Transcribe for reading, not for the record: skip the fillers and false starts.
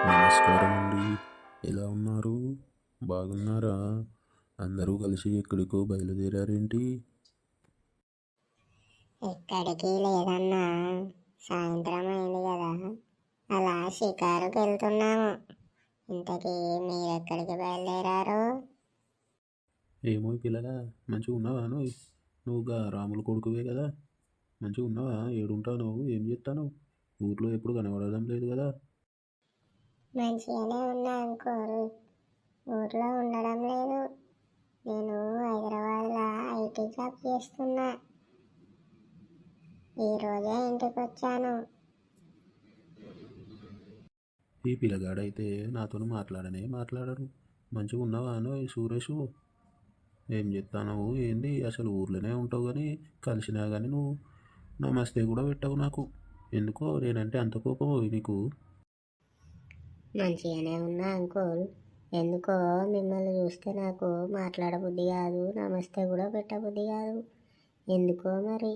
నమస్కారం అండి. ఎలా ఉన్నారు? బాగున్నారా? అందరూ కలిసి ఎక్కడికో బయలుదేరారేంటి? ఎక్కడికి లేదన్నా, సాయంత్రం అయింది కదా, అలా షికారుకి వెళ్తున్నాము. ఇంతకీ మీరెక్కడికి బయలుదేరారు? ఏమో పిల్లగా, మంచిగా ఉన్నావా నువ్వుగా రాములు కొడుకువే కదా? మంచిగా ఉన్నావా? ఏడుంటావు నువ్వు? ఏం చేస్తావు? ఊర్లో ఎప్పుడు కనబడడం లేదు కదా? మంచిగానే ఉన్నా అంకుల్, ఊర్లో ఉండడం లేదు. నేను హైదరాబాద్లో ఐటీ జాబ్ చేస్తున్నా. ఈరోజే ఇంటికి వచ్చాను. ఈ పిల్లగాడైతే నాతో మాట్లాడరు. మంచిగా ఉన్నావా సురేషు? ఏం చెప్తాను? ఏంది అసలు ఊర్లోనే ఉంటావు కానీ కలిసినా కానీ నువ్వు నమస్తే కూడా పెట్టావు నాకు. ఎందుకో నేనంటే అంత కోపం నీకు? మంచిగానే ఉన్నా అంకుల్, ఎందుకో మిమ్మల్ని చూస్తే నాకు మాట్లాడబుద్ధి కాదు, నమస్తే కూడా పెట్టబుద్ధి కాదు. ఎందుకో మరి.